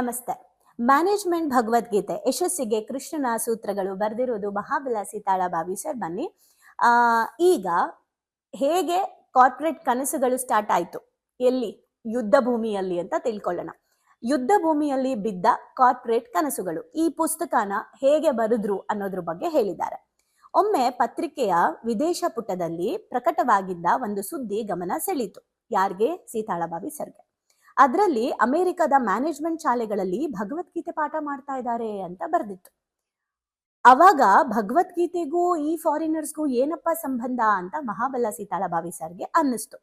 ನಮಸ್ತೆ. ಮ್ಯಾನೇಜ್ಮೆಂಟ್ ಭಗವದ್ಗೀತೆ ಯಶಸ್ಸಿಗೆ ಕೃಷ್ಣನ ಸೂತ್ರಗಳು ಬರೆದಿರೋದು ಮಹಾಬೆಲಾಸಿ ತಾಳಭಾವಿ ಸರ್. ಬನ್ನಿ, ಈಗ ಹೇಗೆ ಕಾರ್ಪೊರೇಟ್ ಕನಸುಗಳು ಸ್ಟಾರ್ಟ್ ಆಯ್ತು, ಎಲ್ಲಿ? ಯುದ್ಧ ಭೂಮಿಯಲ್ಲಿ ಅಂತ ತಿಳ್ಕೊಳ್ಳೋಣ. ಯುದ್ಧ ಭೂಮಿಯಲ್ಲಿ ಬಿದ್ದ ಕಾರ್ಪೊರೇಟ್ ಕನಸುಗಳು, ಈ ಪುಸ್ತಕನ ಹೇಗೆ ಬರೆದ್ರು ಅನ್ನೋದ್ರ ಬಗ್ಗೆ ಹೇಳಿದ್ದಾರೆ. ಒಮ್ಮೆ ಪತ್ರಿಕೆಯ ವಿದೇಶ ಪುಟದಲ್ಲಿ ಪ್ರಕಟವಾಗಿದ್ದ ಒಂದು ಸುದ್ದಿ ಗಮನ ಸೆಳೀತು. ಯಾರಿಗೆ? ಸೀತಾಳಭಾವಿ ಸರ್ಗೆ. ಅದರಲ್ಲಿ ಅಮೆರಿಕದ ಮ್ಯಾನೇಜ್ಮೆಂಟ್ ಶಾಲೆಗಳಲ್ಲಿ ಭಗವದ್ಗೀತೆ ಪಾಠ ಮಾಡ್ತಾ ಇದ್ದಾರೆ ಅಂತ ಬರ್ದಿತ್ತು. ಅವಾಗ ಭಗವದ್ಗೀತೆಗೂ ಈ ಫಾರಿನರ್ಸ್ಗೂ ಏನಪ್ಪ ಸಂಬಂಧ ಅಂತ ಮಹಾಬೆಲಾಸಿ ತಾಳಭಾವಿ ಸರ್ಗೆ ಅನ್ನಿಸ್ತು.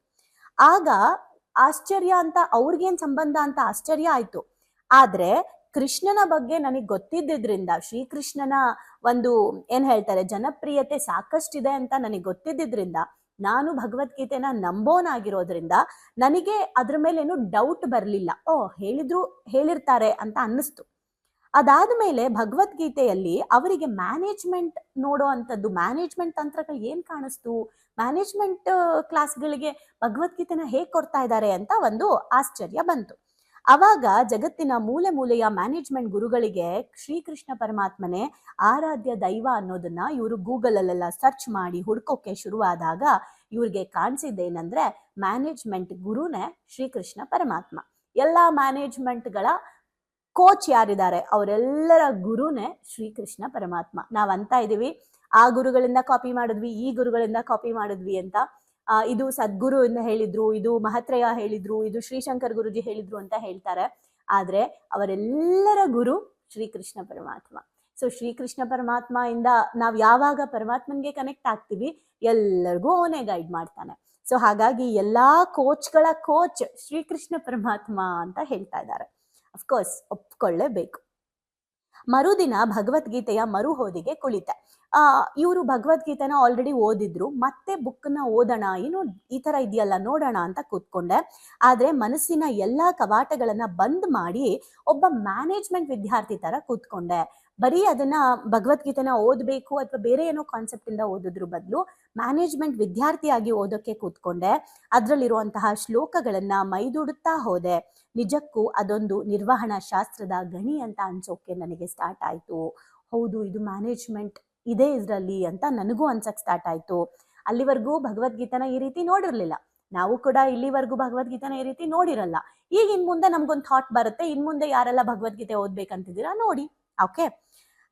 ಆಗ ಆಶ್ಚರ್ಯ ಅಂತ, ಅವ್ರಿಗೇನ್ ಸಂಬಂಧ ಅಂತ ಆಶ್ಚರ್ಯ ಆಯ್ತು. ಆದ್ರೆ ಕೃಷ್ಣನ ಬಗ್ಗೆ ನನಗೆ ಗೊತ್ತಿದ್ದಿದ್ರಿಂದ, ಶ್ರೀಕೃಷ್ಣನ ಒಂದು ಏನ್ ಹೇಳ್ತಾರೆ ಜನಪ್ರಿಯತೆ ಸಾಕಷ್ಟಿದೆ ಅಂತ ನನಗೆ ಗೊತ್ತಿದ್ದಿದ್ರಿಂದ, ನಾನು ಭಗವದ್ಗೀತೆನ ನಂಬೋನಾಗಿರೋದ್ರಿಂದ ನನಗೆ ಅದ್ರ ಮೇಲೆ ಏನು ಡೌಟ್ ಬರಲಿಲ್ಲ. ಹೇಳಿರ್ತಾರೆ ಅಂತ ಅನ್ನಿಸ್ತು. ಅದಾದ್ಮೇಲೆ ಭಗವದ್ಗೀತೆಯಲ್ಲಿ ಅವರಿಗೆ ಮ್ಯಾನೇಜ್ಮೆಂಟ್ ನೋಡೋ ಅಂಥದ್ದು, ಮ್ಯಾನೇಜ್ಮೆಂಟ್ ತಂತ್ರಗಳು ಏನ್ ಕಾಣಿಸ್ತು, ಮ್ಯಾನೇಜ್ಮೆಂಟ್ ಕ್ಲಾಸ್ಗಳಿಗೆ ಭಗವದ್ಗೀತೆನ ಹೇಗೆ ಕೊಡ್ತಾ ಇದ್ದಾರೆ ಅಂತ ಒಂದು ಆಶ್ಚರ್ಯ ಬಂತು. ಅವಾಗ ಜಗತ್ತಿನ ಮೂಲೆ ಮೂಲೆಯ ಮ್ಯಾನೇಜ್ಮೆಂಟ್ ಗುರುಗಳಿಗೆ ಶ್ರೀಕೃಷ್ಣ ಪರಮಾತ್ಮನೇ ಆರಾಧ್ಯ ದೈವ ಅನ್ನೋದನ್ನ ಇವರು ಗೂಗಲ್ ಅಲ್ಲೆಲ್ಲ ಸರ್ಚ್ ಮಾಡಿ ಹುಡ್ಕೋಕೆ ಶುರುವಾದಾಗ ಇವ್ರಿಗೆ ಕಾಣಿಸಿದ್ದೇನಂದ್ರೆ, ಮ್ಯಾನೇಜ್ಮೆಂಟ್ ಗುರುನೇ ಶ್ರೀಕೃಷ್ಣ ಪರಮಾತ್ಮ. ಎಲ್ಲಾ ಮ್ಯಾನೇಜ್ಮೆಂಟ್ಗಳ ಕೋಚ್ ಯಾರಿದ್ದಾರೆ ಅವರೆಲ್ಲರ ಗುರುನೇ ಶ್ರೀಕೃಷ್ಣ ಪರಮಾತ್ಮ. ನಾವ್ ಅಂತ ಇದೀವಿ, ಆ ಗುರುಗಳಿಂದ ಕಾಪಿ ಮಾಡಿದ್ವಿ, ಈ ಗುರುಗಳಿಂದ ಕಾಪಿ ಮಾಡಿದ್ವಿ ಅಂತ. ಇದು ಸದ್ಗುರು ಇಂದ ಹೇಳಿದ್ರು, ಇದು ಮಹತ್ರಯ ಹೇಳಿದ್ರು, ಇದು ಶ್ರೀಶಂಕರ್ ಗುರುಜಿ ಹೇಳಿದ್ರು ಅಂತ ಹೇಳ್ತಾರೆ. ಆದ್ರೆ ಅವರೆಲ್ಲರ ಗುರು ಶ್ರೀಕೃಷ್ಣ ಪರಮಾತ್ಮ. ಸೊ ಶ್ರೀಕೃಷ್ಣ ಪರಮಾತ್ಮ ಇಂದ ನಾವ್ ಯಾವಾಗ ಪರಮಾತ್ಮನ್ಗೆ ಕನೆಕ್ಟ್ ಆಗ್ತೀವಿ, ಎಲ್ಲರಿಗೂ ಅವನೇ ಗೈಡ್ ಮಾಡ್ತಾನೆ. ಸೊ ಹಾಗಾಗಿ ಎಲ್ಲಾ ಕೋಚ್ಗಳ ಕೋಚ್ ಶ್ರೀಕೃಷ್ಣ ಪರಮಾತ್ಮ ಅಂತ ಹೇಳ್ತಾ ಇದ್ದಾರೆ. ಅಫ್ಕೋರ್ಸ್ ಒಪ್ಕೊಳ್ಳೇಬೇಕು. ಮರುದಿನ ಭಗವದ್ಗೀತೆಯ ಮರುಹೋದಿಗೆ ಕುಳಿತೆ. ಇವರು ಭಗವದ್ಗೀತೆನ ಆಲ್ರೆಡಿ ಓದಿದ್ರು, ಮತ್ತೆ ಬುಕ್ನ ಓದೋಣ, ಏನು ಈ ತರ ಇದೆಯಲ್ಲ ನೋಡೋಣ ಅಂತ ಕೂತ್ಕೊಂಡೆ. ಆದ್ರೆ ಮನಸ್ಸಿನ ಎಲ್ಲಾ ಕವಾಟಗಳನ್ನ ಬಂದ್ ಮಾಡಿ ಒಬ್ಬ ಮ್ಯಾನೇಜ್ಮೆಂಟ್ ವಿದ್ಯಾರ್ಥಿ ತರ ಕೂತ್ಕೊಂಡೆ. ಬರೀ ಅದನ್ನ ಭಗವದ್ಗೀತೆನ ಓದ್ಬೇಕು ಅಥವಾ ಬೇರೆ ಏನೋ ಕಾನ್ಸೆಪ್ಟ್ ಇಂದ ಓದಿದ್ರು ಬದಲು ಮ್ಯಾನೇಜ್ಮೆಂಟ್ ವಿದ್ಯಾರ್ಥಿಯಾಗಿ ಓದೋಕೆ ಕೂತ್ಕೊಂಡೆ. ಅದ್ರಲ್ಲಿರುವಂತಹ ಶ್ಲೋಕಗಳನ್ನ ಮೈದೂಡುತ್ತಾ ಹೋದೆ. ನಿಜಕ್ಕೂ ಅದೊಂದು ನಿರ್ವಹಣಾ ಶಾಸ್ತ್ರದ ಗಣಿ ಅಂತ ಅನ್ಸೋಕೆ ನನಗೆ ಸ್ಟಾರ್ಟ್ ಆಯ್ತು. ಹೌದು, ಇದು ಮ್ಯಾನೇಜ್ಮೆಂಟ್ ಇದೆ ಇದ್ರಲ್ಲಿ ಅಂತ ನನಗೂ ಅನ್ಸಕ್ ಸ್ಟಾರ್ಟ್ ಆಯ್ತು. ಅಲ್ಲಿವರೆಗೂ ಭಗವದ್ಗೀತೆನ ಈ ರೀತಿ ನೋಡಿರ್ಲಿಲ್ಲ. ನಾವು ಕೂಡ ಇಲ್ಲಿವರೆಗೂ ಭಗವದ್ಗೀತೆನ ಈ ರೀತಿ ನೋಡಿರಲ್ಲ. ಈಗ ಇನ್ ಮುಂದೆ ನಮ್ಗೊಂದು ಥಾಟ್ ಬರುತ್ತೆ, ಇನ್ ಮುಂದೆ ಯಾರೆಲ್ಲ ಭಗವದ್ಗೀತೆ ಓದ್ಬೇಕಂತಿದ್ದೀರಾ ನೋಡಿ. ಓಕೆ.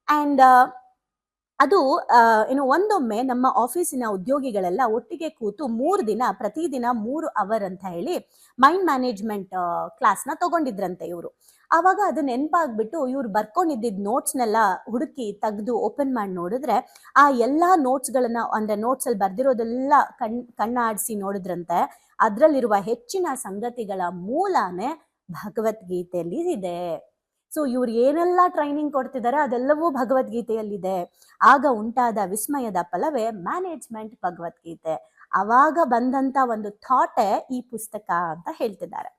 ಅಂಡ್ ಅದು ಒಂದೊಮ್ಮೆ ನಮ್ಮ ಆಫೀಸಿನ ಉದ್ಯೋಗಿಗಳೆಲ್ಲ ಒಟ್ಟಿಗೆ ಕೂತು 3 ದಿನ ಪ್ರತಿದಿನ 3 ಅವರ್ ಅಂತ ಹೇಳಿ ಮೈಂಡ್ ಮ್ಯಾನೇಜ್ಮೆಂಟ್ ಕ್ಲಾಸ್ನ ತಗೊಂಡಿದ್ರಂತೆ ಇವರು. ಆವಾಗ ಅದು ನೆನಪಾಗ್ಬಿಟ್ಟು ಇವ್ರು ಬರ್ಕೊಂಡಿದ್ದ ನೋಟ್ಸ್ನೆಲ್ಲ ಹುಡುಕಿ ತೆಗೆದು ಓಪನ್ ಮಾಡಿ ನೋಡಿದ್ರೆ, ಆ ಎಲ್ಲಾ ನೋಟ್ಸ್ಗಳನ್ನ, ಅಂದ್ರೆ ನೋಟ್ಸ್ ಅಲ್ಲಿ ಬರ್ದಿರೋದೆಲ್ಲ ಕಣ್ಣಾಡಿಸಿ ನೋಡಿದ್ರಂತೆ. ಅದ್ರಲ್ಲಿರುವ ಹೆಚ್ಚಿನ ಸಂಗತಿಗಳ ಮೂಲನೇ ಭಗವದ್ಗೀತೆಯಲ್ಲಿ ಇದೆ. ಸೊ ಇವ್ರು ಏನೆಲ್ಲ ಟ್ರೈನಿಂಗ್ ಕೊಡ್ತಿದ್ದಾರೆ ಅದೆಲ್ಲವೂ ಭಗವದ್ಗೀತೆಯಲ್ಲಿದೆ. ಆಗ ಉಂಟಾದ ವಿಸ್ಮಯದ ಫಲವೇ ಮ್ಯಾನೇಜ್ಮೆಂಟ್ ಭಗವದ್ಗೀತೆ. ಅವಾಗ ಬಂದಂತ ಒಂದು ಥಾಟೇ ಈ ಪುಸ್ತಕ ಅಂತ ಹೇಳ್ತಿದ್ದಾರೆ.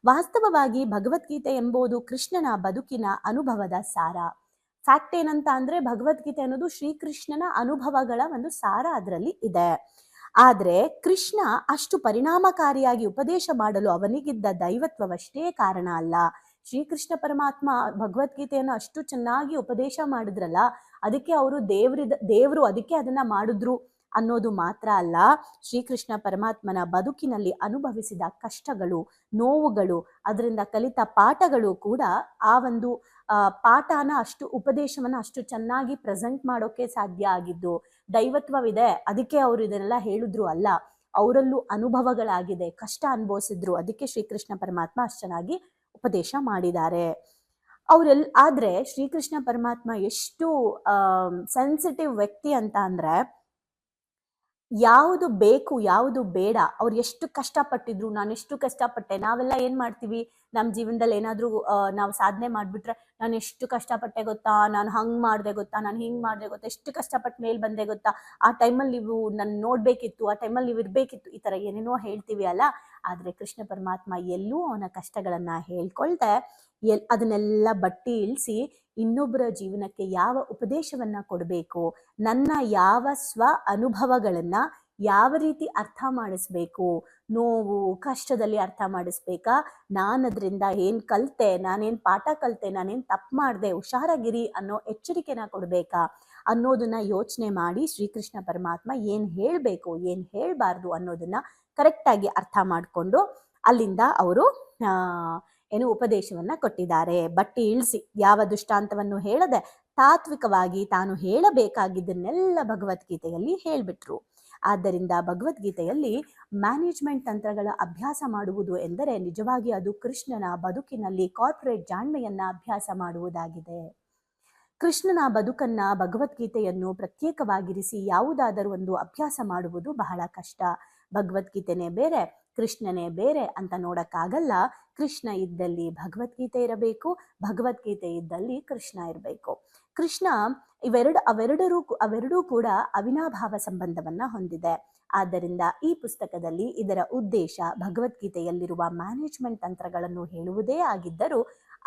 ವಾಸ್ತವವಾಗಿ ಭಗವದ್ಗೀತೆ ಎಂಬುದು ಕೃಷ್ಣನ ಬದುಕಿನ ಅನುಭವದ ಸಾರ. ಫ್ಯಾಕ್ಟ್ ಏನಂತ ಅಂದ್ರೆ, ಭಗವದ್ಗೀತೆ ಅನ್ನೋದು ಶ್ರೀಕೃಷ್ಣನ ಅನುಭವಗಳ ಒಂದು ಸಾರ ಅದರಲ್ಲಿ ಇದೆ. ಆದ್ರೆ ಕೃಷ್ಣ ಅಷ್ಟು ಪರಿಣಾಮಕಾರಿಯಾಗಿ ಉಪದೇಶ ಮಾಡಲು ಅವನಿಗಿದ್ದ ದೈವತ್ವವಷ್ಟೇ ಕಾರಣ ಅಲ್ಲ. ಶ್ರೀಕೃಷ್ಣ ಪರಮಾತ್ಮ ಭಗವದ್ಗೀತೆಯನ್ನು ಅಷ್ಟು ಚೆನ್ನಾಗಿ ಉಪದೇಶ ಮಾಡಿದ್ರಲ್ಲ, ಅದಕ್ಕೆ ಅವರು ದೇವ್ರು ಅದಕ್ಕೆ ಅದನ್ನ ಮಾಡಿದ್ರು ಅನ್ನೋದು ಮಾತ್ರ ಅಲ್ಲ, ಶ್ರೀಕೃಷ್ಣ ಪರಮಾತ್ಮನ ಬದುಕಿನಲ್ಲಿ ಅನುಭವಿಸಿದ ಕಷ್ಟಗಳು, ನೋವುಗಳು, ಅದರಿಂದ ಕಲಿತ ಪಾಠಗಳು ಕೂಡ ಆ ಒಂದು ಪಾಠನ ಉಪದೇಶವನ್ನ ಅಷ್ಟು ಚೆನ್ನಾಗಿ ಪ್ರೆಸೆಂಟ್ ಮಾಡೋಕೆ ಸಾಧ್ಯ ಆಗಿದ್ದು. ದೈವತ್ವವಿದೆ ಅದಕ್ಕೆ ಅವರು ಇದನ್ನೆಲ್ಲ ಹೇಳಿದ್ರು ಅಲ್ಲ, ಅವರಲ್ಲೂ ಅನುಭವಗಳಾಗಿದೆ, ಕಷ್ಟ ಅನುಭವಿಸಿದ್ರು, ಅದಕ್ಕೆ ಶ್ರೀಕೃಷ್ಣ ಪರಮಾತ್ಮ ಅಷ್ಟು ಚೆನ್ನಾಗಿ ಉಪದೇಶ ಮಾಡಿದ್ದಾರೆ. ಆದ್ರೆ ಶ್ರೀಕೃಷ್ಣ ಪರಮಾತ್ಮ ಎಷ್ಟು ಸೆನ್ಸಿಟಿವ್ ವ್ಯಕ್ತಿ ಅಂತ ಅಂದ್ರೆ, ಯಾವುದು ಬೇಕು ಯಾವುದು ಬೇಡ, ಅವ್ರು ಎಷ್ಟು ಕಷ್ಟಪಟ್ಟಿದ್ರು, ನಾನು ಎಷ್ಟು ಕಷ್ಟಪಟ್ಟೆ. ನಾವೆಲ್ಲ ಏನ್ ಮಾಡ್ತೀವಿ, ನಮ್ಮ ಜೀವನದಲ್ಲಿ ಏನಾದ್ರೂ ನಾವು ಸಾಧನೆ ಮಾಡ್ಬಿಟ್ರೆ, ನಾನು ಎಷ್ಟು ಕಷ್ಟಪಟ್ಟೆ ಗೊತ್ತಾ, ನಾನು ಹಂಗ್ ಮಾಡ್ದೆ ಗೊತ್ತಾ, ನಾನು ಹಿಂಗ್ ಮಾಡ್ದೆ ಗೊತ್ತಾ, ಎಷ್ಟು ಕಷ್ಟಪಟ್ಟು ಮೇಲ್ ಬಂದೆ ಗೊತ್ತಾ, ಆ ಟೈಮಲ್ಲಿ ನೀವು ನನ್ನ ನೋಡ್ಬೇಕಿತ್ತು, ಆ ಟೈಮಲ್ಲಿ ನೀವು ಇರ್ಬೇಕಿತ್ತು, ಈ ತರ ಏನೇನೋ ಹೇಳ್ತೀವಿ ಅಲ್ಲ. ಆದ್ರೆ ಕೃಷ್ಣ ಪರಮಾತ್ಮ ಎಲ್ಲೂ ಅವನ ಕಷ್ಟಗಳನ್ನ ಹೇಳ್ಕೊಳ್ದೆ ಅದನ್ನೆಲ್ಲ ಬಟ್ಟಿ ಇಳಿಸಿ ಇನ್ನೊಬ್ಬರ ಜೀವನಕ್ಕೆ ಯಾವ ಉಪದೇಶವನ್ನ ಕೊಡಬೇಕು, ನನ್ನ ಯಾವ ಸ್ವ ಅನುಭವಗಳನ್ನ ಯಾವ ರೀತಿ ಅರ್ಥ ಮಾಡಿಸ್ಬೇಕು, ನೋವು ಕಷ್ಟದಲ್ಲಿ ಅರ್ಥ ಮಾಡಿಸ್ಬೇಕಾ, ನಾನದ್ರಿಂದ ಏನು ಕಲಿತೆ, ನಾನೇನು ಪಾಠ ಕಲಿತೆ, ನಾನೇನು ತಪ್ಪು ಮಾಡಿದೆ, ಹುಷಾರಾಗಿರಿ ಅನ್ನೋ ಎಚ್ಚರಿಕೆನ ಕೊಡಬೇಕಾ ಅನ್ನೋದನ್ನ ಯೋಚನೆ ಮಾಡಿ ಶ್ರೀಕೃಷ್ಣ ಪರಮಾತ್ಮ ಏನು ಹೇಳಬೇಕು ಏನು ಹೇಳಬಾರ್ದು ಅನ್ನೋದನ್ನ ಕರೆಕ್ಟಾಗಿ ಅರ್ಥ ಮಾಡಿಕೊಂಡು ಅಲ್ಲಿಂದ ಅವರು ಏನು ಉಪದೇಶವನ್ನ ಕೊಟ್ಟಿದ್ದಾರೆ. ಬಟ್ಟಿ ಇಳಿಸಿ ಯಾವ ದುಷ್ಟಾಂತವನ್ನು ಹೇಳದೆ ತಾತ್ವಿಕವಾಗಿ ತಾನು ಹೇಳಬೇಕಾಗಿದ್ದನ್ನೆಲ್ಲ ಭಗವದ್ಗೀತೆಯಲ್ಲಿ ಹೇಳ್ಬಿಟ್ರು. ಆದ್ದರಿಂದ ಭಗವದ್ಗೀತೆಯಲ್ಲಿ ಮ್ಯಾನೇಜ್ಮೆಂಟ್ ತಂತ್ರಗಳ ಅಭ್ಯಾಸ ಮಾಡುವುದು ಎಂದರೆ ನಿಜವಾಗಿ ಅದು ಕೃಷ್ಣನ ಬದುಕಿನಲ್ಲಿ ಕಾರ್ಪೊರೇಟ್ ಜಾಣ್ಮೆಯನ್ನ ಅಭ್ಯಾಸ ಮಾಡುವುದಾಗಿದೆ. ಕೃಷ್ಣನ ಬದುಕನ್ನ ಭಗವದ್ಗೀತೆಯನ್ನು ಪ್ರತ್ಯೇಕವಾಗಿರಿಸಿ ಯಾವುದಾದರೂ ಒಂದು ಅಭ್ಯಾಸ ಮಾಡುವುದು ಬಹಳ ಕಷ್ಟ. ಭಗವದ್ಗೀತೆನೇ ಬೇರೆ ಕೃಷ್ಣನೇ ಬೇರೆ ಅಂತ ನೋಡಕ್ಕಾಗಲ್ಲ. ಕೃಷ್ಣ ಇದ್ದಲ್ಲಿ ಭಗವದ್ಗೀತೆ ಇರಬೇಕು, ಭಗವದ್ಗೀತೆ ಇದ್ದಲ್ಲಿ ಕೃಷ್ಣ ಇರಬೇಕು. ಕೃಷ್ಣ ಅವೆರಡೂ ಕೂಡ ಅವಿನಾಭಾವ ಸಂಬಂಧವನ್ನ ಹೊಂದಿದೆ. ಆದ್ದರಿಂದ ಈ ಪುಸ್ತಕದಲ್ಲಿ ಇದರ ಉದ್ದೇಶ ಭಗವದ್ಗೀತೆಯಲ್ಲಿರುವ ಮ್ಯಾನೇಜ್ಮೆಂಟ್ ತಂತ್ರಗಳನ್ನು ಹೇಳುವುದೇ ಆಗಿದ್ದರೂ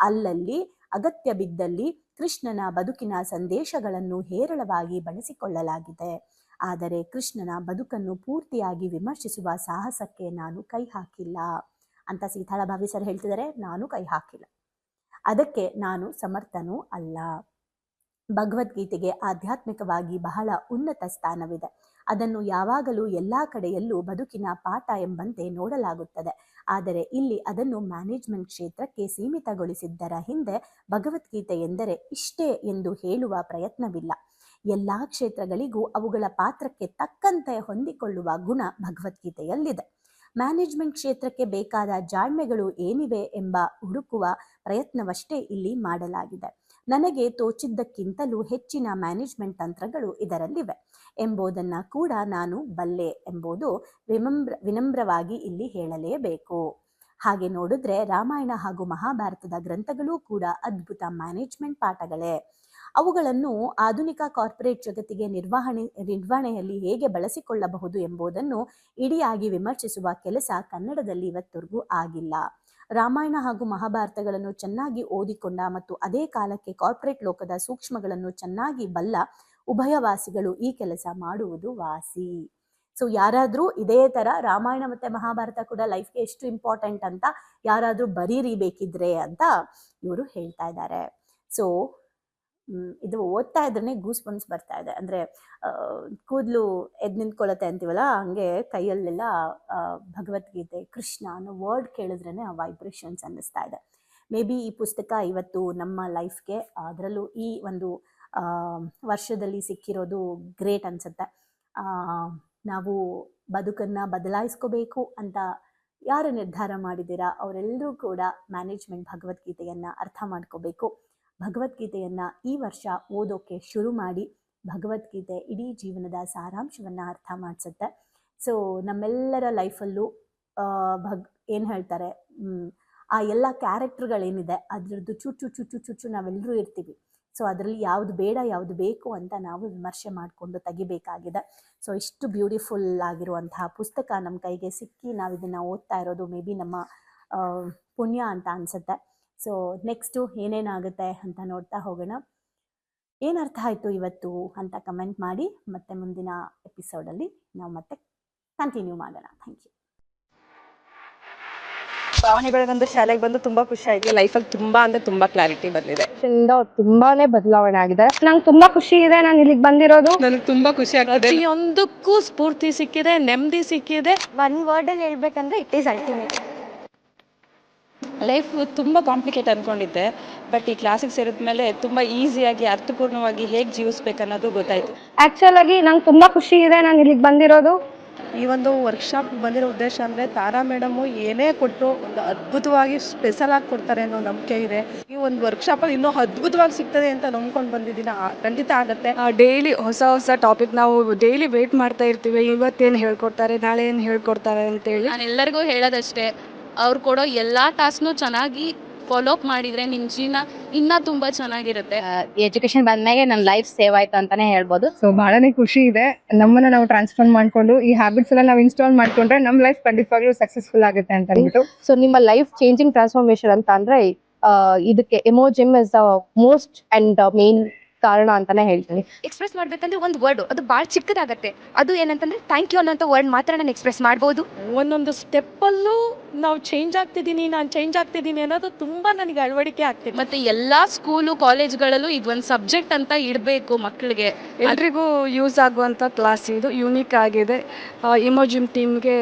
ಅಲ್ಲಲ್ಲಿ ಅಗತ್ಯ ಬಿದ್ದಲ್ಲಿ ಕೃಷ್ಣನ ಬದುಕಿನ ಸಂದೇಶಗಳನ್ನು ಹೇರಳವಾಗಿ ಬಳಸಿಕೊಳ್ಳಲಾಗಿದೆ. ಆದರೆ ಕೃಷ್ಣನ ಬದುಕನ್ನು ಪೂರ್ತಿಯಾಗಿ ವಿಮರ್ಶಿಸುವ ಸಾಹಸಕ್ಕೆ ನಾನು ಕೈ ಹಾಕಿಲ್ಲ ಅಂತ ಸೀತಾಳ ಭಾವಿ ಸರ್ ಹೇಳ್ತಿದ್ದಾರೆ. ನಾನು ಕೈ ಹಾಕಿಲ್ಲ, ಅದಕ್ಕೆ ನಾನು ಸಮರ್ಥನೂ ಅಲ್ಲ. ಭಗವದ್ಗೀತೆಗೆ ಆಧ್ಯಾತ್ಮಿಕವಾಗಿ ಬಹಳ ಉನ್ನತ ಸ್ಥಾನವಿದೆ. ಅದನ್ನು ಯಾವಾಗಲೂ ಎಲ್ಲ ಕಡೆಯಲ್ಲೂ ಬದುಕಿನ ಪಾಠ ಎಂಬಂತೆ ನೋಡಲಾಗುತ್ತದೆ. ಆದರೆ ಇಲ್ಲಿ ಅದನ್ನು ಮ್ಯಾನೇಜ್ಮೆಂಟ್ ಕ್ಷೇತ್ರಕ್ಕೆ ಸೀಮಿತಗೊಳಿಸಿದ್ದರ ಹಿಂದೆ ಭಗವದ್ಗೀತೆ ಎಂದರೆ ಇಷ್ಟೇ ಎಂದು ಹೇಳುವ ಪ್ರಯತ್ನವಿಲ್ಲ. ಎಲ್ಲ ಕ್ಷೇತ್ರಗಳಿಗೂ ಅವುಗಳ ಪಾತ್ರಕ್ಕೆ ತಕ್ಕಂತೆ ಹೊಂದಿಕೊಳ್ಳುವ ಗುಣ ಭಗವದ್ಗೀತೆಯಲ್ಲಿದೆ. ಮ್ಯಾನೇಜ್ಮೆಂಟ್ ಕ್ಷೇತ್ರಕ್ಕೆ ಬೇಕಾದ ಜಾಣ್ಮೆಗಳು ಏನಿವೆ ಎಂಬ ಹುಡುಕುವ ಪ್ರಯತ್ನವಷ್ಟೇ ಇಲ್ಲಿ ಮಾಡಲಾಗಿದೆ. ನನಗೆ ತೋಚಿದ್ದಕ್ಕಿಂತಲೂ ಹೆಚ್ಚಿನ ಮ್ಯಾನೇಜ್ಮೆಂಟ್ ತಂತ್ರಗಳು ಇದರಲ್ಲಿವೆ ಎಂಬುದನ್ನ ಕೂಡ ನಾನು ಬಲ್ಲೆ ಎಂಬುದು ವಿನಮ್ರವಾಗಿ ಇಲ್ಲಿ ಹೇಳಲೇಬೇಕು. ಹಾಗೆ ನೋಡಿದ್ರೆ ರಾಮಾಯಣ ಹಾಗೂ ಮಹಾಭಾರತದ ಗ್ರಂಥಗಳೂ ಕೂಡ ಅದ್ಭುತ ಮ್ಯಾನೇಜ್ಮೆಂಟ್ ಪಾಠಗಳೇ. ಅವುಗಳನ್ನು ಆಧುನಿಕ ಕಾರ್ಪೊರೇಟ್ ಜಗತ್ತಿಗೆ ನಿರ್ವಹಣೆಯಲ್ಲಿ ಹೇಗೆ ಬಳಸಿಕೊಳ್ಳಬಹುದು ಎಂಬುದನ್ನು ಇಡಿಯಾಗಿ ವಿಮರ್ಶಿಸುವ ಕೆಲಸ ಕನ್ನಡದಲ್ಲಿ ಇವತ್ತರೆಗೂ ಆಗಿಲ್ಲ. ರಾಮಾಯಣ ಹಾಗೂ ಮಹಾಭಾರತಗಳನ್ನು ಚೆನ್ನಾಗಿ ಓದಿಕೊಂಡ ಮತ್ತು ಅದೇ ಕಾಲಕ್ಕೆ ಕಾರ್ಪೊರೇಟ್ ಲೋಕದ ಸೂಕ್ಷ್ಮಗಳನ್ನು ಚೆನ್ನಾಗಿ ಬಲ್ಲ ಉಭಯವಾಸಿಗಳು ಈ ಕೆಲಸ ಮಾಡುವುದು ವಾಸಿ. ಸೊ ಯಾರಾದ್ರೂ ಇದೇ ತರ ರಾಮಾಯಣ ಮತ್ತೆ ಮಹಾಭಾರತ ಕೂಡ ಲೈಫ್ಗೆ ಎಷ್ಟು ಇಂಪಾರ್ಟೆಂಟ್ ಅಂತ ಯಾರಾದ್ರೂ ಬರೀರಿ ಬೇಕಿದ್ರೆ ಅಂತ ಇವರು ಹೇಳ್ತಾ ಇದ್ದಾರೆ. ಸೊ ಇದು ಓದ್ತಾ ಇದ್ರೆ ಗೂಸ್ ಬಂಪ್ಸ್ ಬರ್ತಾ ಇದೆ. ಅಂದ್ರೆ ಕೂದಲು ಎದ್ ನಿಂತ್ಕೊಳ್ಳುತ್ತೆ ಅಂತೀವಲ್ಲ, ಹಂಗೆ ಕೈಯಲ್ಲೆಲ್ಲ ಭಗವದ್ಗೀತೆ ಕೃಷ್ಣ ಅನ್ನೋ ವರ್ಡ್ ಕೇಳಿದ್ರೇನೆ ಆ ವೈಬ್ರೇಷನ್ಸ್ ಅನ್ನಿಸ್ತಾ ಇದೆ. ಮೇ ಬಿ ಈ ಪುಸ್ತಕ ಇವತ್ತು ನಮ್ಮ ಲೈಫ್ಗೆ, ಅದರಲ್ಲೂ ಈ ಒಂದು ವರ್ಷದಲ್ಲಿ ಸಿಕ್ಕಿರೋದು ಗ್ರೇಟ್ ಅನ್ಸುತ್ತೆ. ನಾವು ಬದುಕನ್ನ ಬದಲಾಯಿಸ್ಕೋಬೇಕು ಅಂತ ಯಾರು ನಿರ್ಧಾರ ಮಾಡಿದ್ದೀರಾ ಅವರೆಲ್ಲರೂ ಕೂಡ ಮ್ಯಾನೇಜ್ಮೆಂಟ್ ಭಗವದ್ಗೀತೆಯನ್ನ ಅರ್ಥ ಮಾಡ್ಕೋಬೇಕು. ಭಗವದ್ಗೀತೆಯನ್ನ ಈ ವರ್ಷ ಓದೋಕೆ ಶುರು ಮಾಡಿ. ಭಗವದ್ಗೀತೆ ಇಡೀ ಜೀವನದ ಸಾರಾಂಶವನ್ನ ಅರ್ಥ ಮಾಡಿಸುತ್ತೆ. ಸೊ ನಮ್ಮೆಲ್ಲರ ಲೈಫಲ್ಲೂ ಏನು ಹೇಳ್ತಾರೆ, ಆ ಎಲ್ಲ ಕ್ಯಾರೆಕ್ಟರ್ಗಳೇನಿದೆ ಅದರದ್ದು ಚುಚ್ಚು ನಾವೆಲ್ಲರೂ ಇರ್ತೀವಿ. ಸೊ ಅದರಲ್ಲಿ ಯಾವುದು ಬೇಡ ಯಾವುದು ಬೇಕು ಅಂತ ನಾವು ವಿಮರ್ಶೆ ಮಾಡಿಕೊಂಡು ತೆಗಿಬೇಕಾಗಿದೆ. ಸೊ ಇಷ್ಟು ಬ್ಯೂಟಿಫುಲ್ ಆಗಿರುವಂತಹ ಪುಸ್ತಕ ನಮ್ಮ ಕೈಗೆ ಸಿಕ್ಕಿ ನಾವು ಇದನ್ನು ಓದ್ತಾ ಇರೋದು ಮೇ ಬಿ ನಮ್ಮ ಪುಣ್ಯ ಅಂತ ಅನಿಸುತ್ತೆ. ಸೊ ನೆಕ್ಸ್ಟು ಏನೇನಾಗುತ್ತೆ ಅಂತ ನೋಡ್ತಾ ಹೋಗೋಣ. ಏನು ಅರ್ಥ ಆಯಿತು ಇವತ್ತು ಅಂತ ಕಮೆಂಟ್ ಮಾಡಿ. ಮತ್ತೆ ಮುಂದಿನ ಎಪಿಸೋಡಲ್ಲಿ ನಾವು ಮತ್ತೆ ಕಂಟಿನ್ಯೂ ಮಾಡೋಣ. Thank you. ಭಾವನೆಗಳಿಗೊಂದು ಶಾಲೆಗೆ ಬಂದು ತುಂಬಾ ಖುಷಿ ಆಯ್ತು. ಲೈಫಲ್ಲಿ ತುಂಬಾ ಅಂದ್ರೆ ತುಂಬಾ ಕ್ಲಾರಿಟಿ ಬಂದಿದೆ. ತುಂಬಾನೇ ಬದಲಾವಣೆ ಆಗಿದೆ. ನಂಗೆ ತುಂಬಾ ಖುಷಿ ಇದೆ ನಾನು ಇಲ್ಲಿಗೆ ಬಂದಿರೋದು. ನನಗೆ ತುಂಬಾ ಖುಷಿ ಆಗಿದೆ. ಪ್ರತಿಯೊಂದಕ್ಕೂ ಸ್ಫೂರ್ತಿ ಸಿಕ್ಕಿದೆ, ನೆಮ್ಮದಿ ಸಿಕ್ಕಿದೆ. ಒನ್ ವರ್ಡ್ ಅಲ್ಲಿ ಹೇಳ್ಬೇಕಂದ್ರೆ ಇಟ್ ಈಸ್ ಅಲ್ಟಿಮೇಟ್. ಲೈಫ್ ತುಂಬ ಕಾಂಪ್ಲಿಕೇಟ್ ಅಂದ್ಕೊಂಡಿದ್ದೆ, ಬಟ್ ಈ ಕ್ಲಾಸಿಗೆ ಸೇರಿದ್ಮೇಲೆ ತುಂಬ ಈಸಿಯಾಗಿ ಅರ್ಥಪೂರ್ಣವಾಗಿ ಹೇಗೆ ಜೀವಿಸ್ಬೇಕು ಅನ್ನೋದು ಗೊತ್ತಾಯಿತು. ಆ್ಯಕ್ಚುಲ್ ಆಗಿ ನಂಗೆ ತುಂಬ ಖುಷಿ ಇದೆ ನಾನು ಇಲ್ಲಿಗೆ ಬಂದಿರೋದು. ಈ ಒಂದು ವರ್ಕ್ಶಾಪ್ ಬಂದಿರೋ ಉದ್ದೇಶ ಅಂದರೆ ತಾರಾ ಮೇಡಮು ಏನೇ ಕೊಟ್ಟರು ಒಂದು ಅದ್ಭುತವಾಗಿ ಸ್ಪೆಷಲ್ ಆಗಿ ಕೊಡ್ತಾರೆ ಅನ್ನೋ ನಂಬಿಕೆ ಇದೆ. ಈ ಒಂದು ವರ್ಕ್ಶಾಪಲ್ಲಿ ಇನ್ನೂ ಅದ್ಭುತವಾಗಿ ಸಿಗ್ತದೆ ಅಂತ ನಂಬ್ಕೊಂಡು ಬಂದಿದ್ದೀನಿ. ಖಂಡಿತ ಆಗುತ್ತೆ. ಡೈಲಿ ಹೊಸ ಹೊಸ ಟಾಪಿಕ್ ನಾವು ಡೈಲಿ ವೇಟ್ ಮಾಡ್ತಾ ಇರ್ತೀವಿ, ಇವತ್ತೇನು ಹೇಳ್ಕೊಡ್ತಾರೆ, ನಾಳೆ ಏನು ಹೇಳ್ಕೊಡ್ತಾರೆ ಅಂತೇಳಿ. ನಾನು ಎಲ್ಲರಿಗೂ ಹೇಳೋದಷ್ಟೇ, ಅವ್ರು ಕೊಡೋ ಎಲ್ಲ ಟಾಸ್ಕ್ನು ಚೆನ್ನಾಗಿ ಫಾಲೋ ಅಪ್ ಮಾಡಿದರೆ ನಿಮ್ಮ ಜೀವನ ಇನ್ನೂ ತುಂಬ ಚೆನ್ನಾಗಿರುತ್ತೆ. ಎಜುಕೇಶನ್ ಬಂದ್ಮೇಲೆ ನನ್ನ ಲೈಫ್ ಸೇವ್ ಆಯ್ತು ಅಂತಾನೆ ಹೇಳ್ಬೋದು. ಸೊ ಬಹಳನೇ ಖುಷಿ ಇದೆ. ನಮ್ಮನ್ನ ನಾವು ಟ್ರಾನ್ಸ್ಫಾರ್ಮ್ ಮಾಡ್ಕೊಂಡು ಈ ಹ್ಯಾಬಿಟ್ಸ್ ಎಲ್ಲ ನಾವು ಇನ್ಸ್ಟಾಲ್ ಮಾಡ್ಕೊಂಡ್ರೆ ನಮ್ಮ ಲೈಫ್ ಖಂಡಿತವಾಗ್ಲೂ ಸಕ್ಸಸ್ಫುಲ್ ಆಗುತ್ತೆ ಅಂತ ಅಂದ್ಬಿಟ್ಟು. ಸೊ ನಿಮ್ಮ ಲೈಫ್ ಚೇಂಜಿಂಗ್ ಟ್ರಾನ್ಸ್ಫಾರ್ಮೇಶನ್ ಅಂತ ಅಂದ್ರೆ ಇದಕ್ಕೆ emo gym is the most and main ಕಾರಣ ಅಂತಾನೆ ಹೇಳ್ತೀನಿ. ಎಕ್ಸ್ಪ್ರೆಸ್ ಮಾಡ್ಬೇಕಂದ್ರೆ ಒಂದು ವರ್ಡ್ ಅದು ಭಾಳ ಚಿಕ್ಕದಾಗತ್ತೆ. ಅದು ಏನಂತಂದ್ರೆ ಥ್ಯಾಂಕ್ ಯು ಅನ್ನೋಂಥ ವರ್ಡ್ ಮಾತ್ರ ನಾನು ಎಕ್ಸ್ಪ್ರೆಸ್ ಮಾಡ್ಬೋದು. ಒಂದೊಂದು ಸ್ಟೆಪ್ಪಲ್ಲೂ ನಾವು ಚೇಂಜ್ ಆಗ್ತಿದ್ದೀನಿ, ನಾನು ಚೇಂಜ್ ಆಗ್ತಿದ್ದೀನಿ ಅನ್ನೋದು ತುಂಬ ನನಗೆ ಅಳವಡಿಕೆ ಆಗ್ತಿದೆ. ಮತ್ತೆ ಎಲ್ಲಾ ಸ್ಕೂಲು ಕಾಲೇಜ್ಗಳಲ್ಲೂ ಇದೊಂದು ಸಬ್ಜೆಕ್ಟ್ ಅಂತ ಇಡಬೇಕು ಮಕ್ಕಳಿಗೆ. ಎಲ್ರಿಗೂ ಯೂಸ್ ಆಗುವಂಥ ಕ್ಲಾಸ್ ಇದು, ಯೂನಿಕ್ ಆಗಿದೆ. ಇಮೋಜಿಮ್ ಟೀಮ್ಗೆ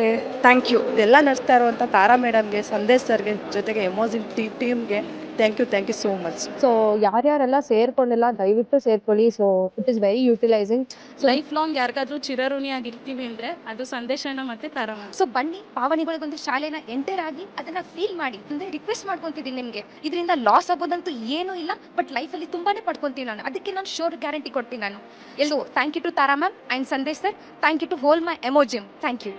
ಥ್ಯಾಂಕ್ ಯು. ಎಲ್ಲ ನಡೆಸ್ತಾ ಇರುವಂಥ ತಾರಾ ಮೇಡಮ್ಗೆ, ಸಂದೇಶ್ ಸರ್ಗೆ, ಜೊತೆಗೆ ಎಮೋಜಿನ್ ಟೀಮ್ಗೆ thank you so much. So ಯಾರ್ಯಾರೆಲ್ಲ ಸೇರ್ಕೊಂಡಿಲ್ಲ ದಯವಿಟ್ಟು ಸೇರ್ಕೊಳ್ಳಿ. So it is very utilising. Life long ಯಾರಿಗಾದ್ರೂ ಚಿರಋಣಿಯಾಗಿರ್ತೀವಿ ಅಂದ್ರೆ ಅದು ಸಂದೇಶನ ಮತ್ತೆ ತಾರಾ ಮ್ಯಾಮ್. ಸೊ ಬನ್ನಿ ಪಾವನಿಗಳಿಗೊಂದು ಶಾಲೆನ ಎಂಟರ್ ಆಗಿ ಅದನ್ನ ಫೀಲ್ ಮಾಡಿ. ಅಂದ್ರೆ ರಿಕ್ವೆಸ್ಟ್ ಮಾಡ್ಕೊಂತಿದ್ದೀನಿ ನಿಮಗೆ, ಇದರಿಂದ ಲಾಸ್ ಆಗೋದಂತೂ ಏನೂ ಇಲ್ಲ, ಬಟ್ ಲೈಫಲ್ಲಿ ತುಂಬಾನೇ ಪಡ್ಕೊಂತೀನಿ ನಾನು. ಅದಕ್ಕೆ ನಾನು ಶೋರ್ ಗ್ಯಾರಂಟಿ ಕೊಡ್ತೀನಿ ನಾನು. ಎಲ್ಲೋ thank you to Tara ma'am and Sandesh sir. Thank you to whole my ಎಮೋಜಿಮ್. Thank you.